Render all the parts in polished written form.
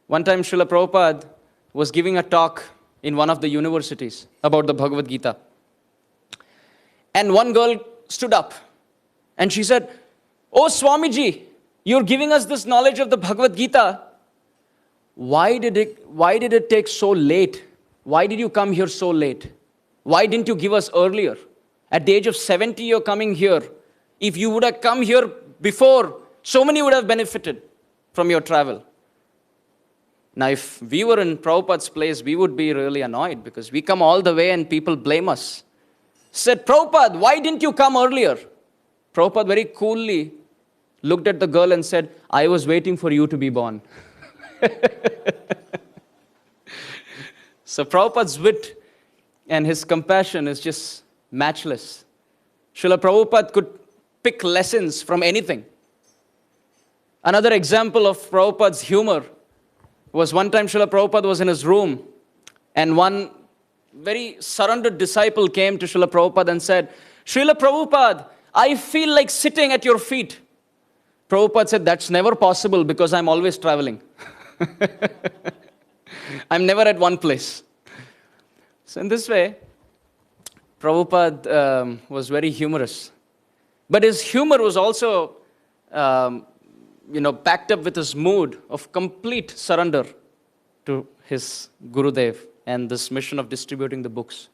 One time, Srila Prabhupada was giving a talk in one of the universities about the Bhagavad Gita. And one girl stood up and she said, "Oh Swamiji, you're giving us this knowledge of the Bhagavad Gita. Why did it take so late? Why did you come here so late? Why didn't you give us earlier? At the age of 70, you're coming here. If you would have come here before, so many would have benefited from your travel." Now, if we were in Prabhupada's place, we would be really annoyed because we come all the way and people blame us. Said, "Prabhupada, why didn't you come earlier?" Prabhupada very coolly looked at the girl and said, "I was waiting for you to be born." So Prabhupada's wit and his compassion is just matchless. Srila Prabhupada could pick lessons from anything. Another example of Prabhupada's humor was one time Srila Prabhupada was in his room and one very surrendered disciple came to Srila Prabhupada and said, "Srila Prabhupada, I feel like sitting at your feet." Prabhupada said, "That's never possible because I'm always traveling." I'm never at one place. So in this way, Prabhupada was very humorous. But his humor was also backed up with his mood of complete surrender to his Gurudev and this mission of distributing the books.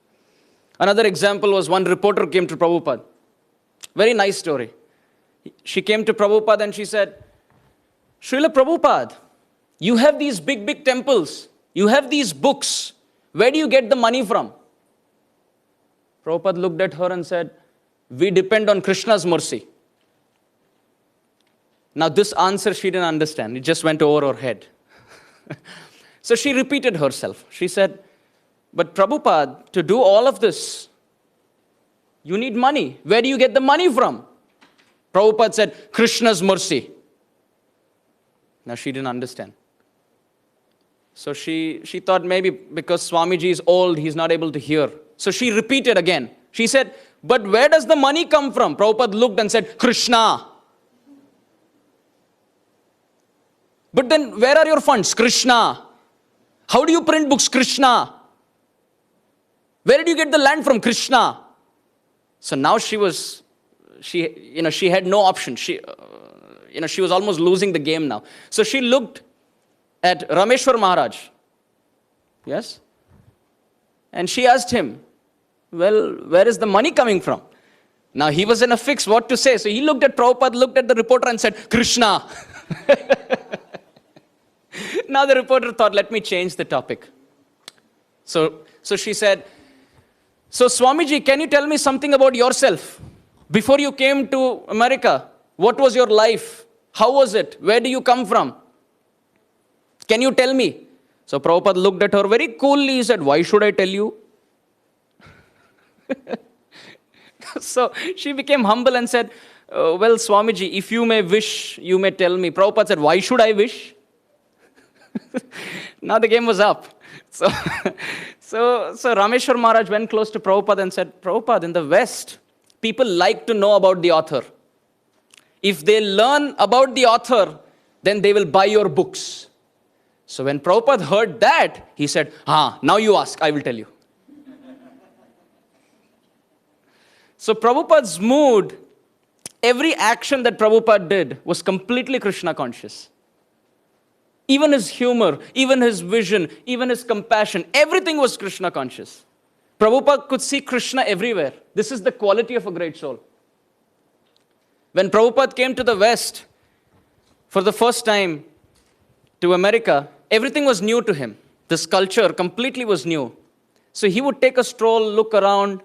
Another example was one reporter came to Prabhupada. Very nice story. She came to Prabhupada and she said, "Srila Prabhupada, you have these big, big temples. You have these books. Where do you get the money from?" Prabhupada looked at her and said, "We depend on Krishna's mercy." Now this answer she didn't understand. It just went over her head. So she repeated herself. She said, "But Prabhupada, to do all of this, you need money. Where do you get the money from?" Prabhupada said, "Krishna's mercy." Now she didn't understand. So she thought maybe because Swamiji is old, he's not able to hear. So she repeated again. She said, "But where does the money come from?" Prabhupada looked and said, "Krishna." "But then where are your funds?" "Krishna." "How do you print books?" "Krishna." "Where did you get the land from?" "Krishna." So now she had no option. She was almost losing the game now. So she looked at Rameshwar Maharaj. Yes? And she asked him, "Well, where is the money coming from?" Now he was in a fix what to say. So he looked at Prabhupada, looked at the reporter and said, "Krishna." Now the reporter thought, let me change the topic. So she said, "So Swamiji, can you tell me something about yourself? Before you came to America, what was your life? How was it? Where do you come from? Can you tell me?" So Prabhupada looked at her very coolly. He said, "Why should I tell you?" So she became humble and said, "Well, Swamiji, if you may wish, you may tell me." Prabhupada said, "Why should I wish?" Now the game was up. So Rameshwar Maharaj went close to Prabhupada and said, "Prabhupada, in the West, people like to know about the author. If they learn about the author, then they will buy your books." So when Prabhupada heard that, he said, "Now you ask, I will tell you." So Prabhupada's mood, every action that Prabhupada did was completely Krishna conscious. Even his humor, even his vision, even his compassion, everything was Krishna conscious. Prabhupada could see Krishna everywhere. This is the quality of a great soul. When Prabhupada came to the West for the first time to America, everything was new to him. This culture completely was new. So he would take a stroll, look around,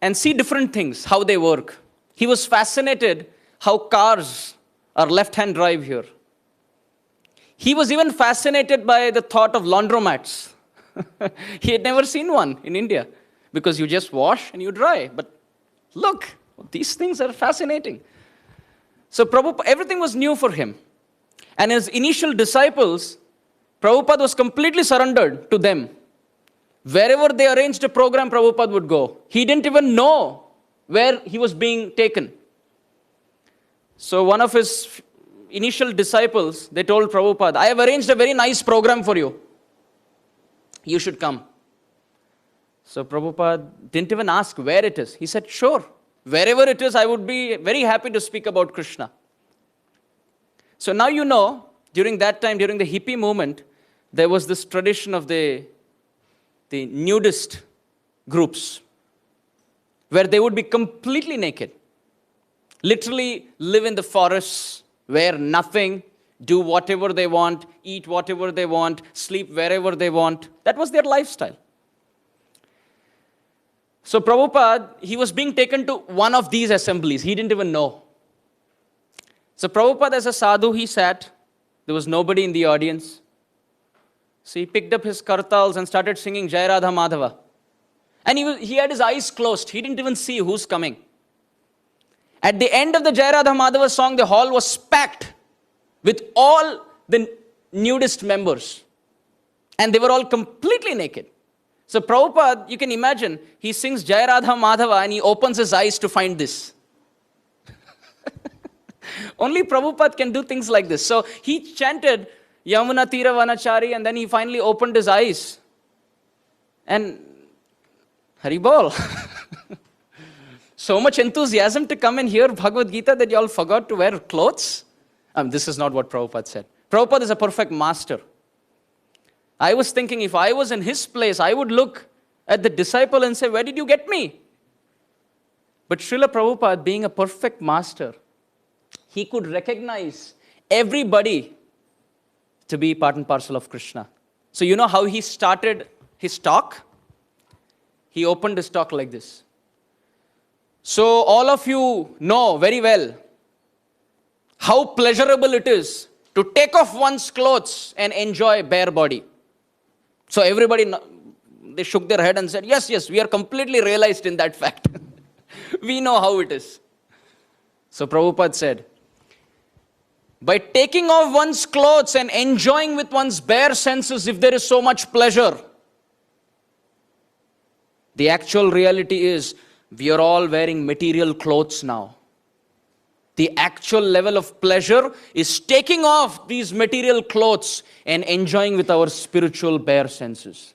and see different things, how they work. He was fascinated how cars are left-hand drive here. He was even fascinated by the thought of laundromats. He had never seen one in India because you just wash and you dry. But look, these things are fascinating. So Prabhupada, everything was new for him. And his initial disciples, Prabhupada was completely surrendered to them. Wherever they arranged a program, Prabhupada would go. He didn't even know where he was being taken. So one of his initial disciples, they told Prabhupada, I have arranged a very nice program for you. You should come. So Prabhupada didn't even ask where it is. He said, sure, wherever it is, I would be very happy to speak about Krishna. So now you know, during that time, during the hippie movement, there was this tradition of the nudist groups, where they would be completely naked. Literally live in the forests, wear nothing, do whatever they want, eat whatever they want, sleep wherever they want. That was their lifestyle. So Prabhupada, he was being taken to one of these assemblies. He didn't even know. So Prabhupada, as a sadhu, he sat. There was nobody in the audience. So he picked up his kartals and started singing Jai Radha Madhava. And he had his eyes closed. He didn't even see who's coming. At the end of the Jai Radha Madhava song, the hall was packed with all the nudist members. And they were all completely naked. So Prabhupada, you can imagine, he sings Jai Radha Madhava and he opens his eyes to find this. Only Prabhupada can do things like this. So he chanted Yamuna Tira Vanachari, and then he finally opened his eyes. And Haribol. So much enthusiasm to come and hear Bhagavad Gita that you all forgot to wear clothes? This is not what Prabhupada said. Prabhupada is a perfect master. I was thinking, if I was in his place, I would look at the disciple and say, where did you get me? But Srila Prabhupada, being a perfect master, he could recognize everybody to be part and parcel of Krishna. So you know how he started his talk? He opened his talk like this. So all of you know very well how pleasurable it is to take off one's clothes and enjoy bare body. So everybody, they shook their head and said, yes, yes, we are completely realized in that fact. We know how it is. So Prabhupada said, by taking off one's clothes and enjoying with one's bare senses, if there is so much pleasure, the actual reality is we are all wearing material clothes now. The actual level of pleasure is taking off these material clothes and enjoying with our spiritual bare senses.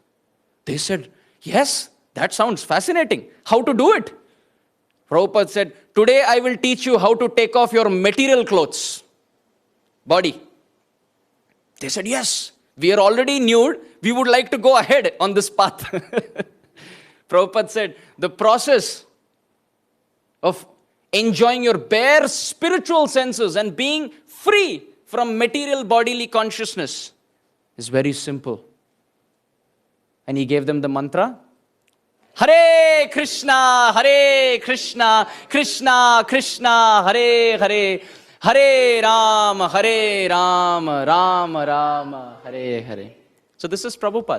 They said, yes, that sounds fascinating. How to do it? Prabhupada said, today I will teach you how to take off your material clothes, body. They said, yes, we are already nude. We would like to go ahead on this path. Prabhupada said, the process of enjoying your bare spiritual senses and being free from material bodily consciousness is very simple. And he gave them the mantra, Hare Krishna, Krishna Krishna, Hare Hare, Hare Rama, Rama Rama, Hare Hare. So this is Prabhupada.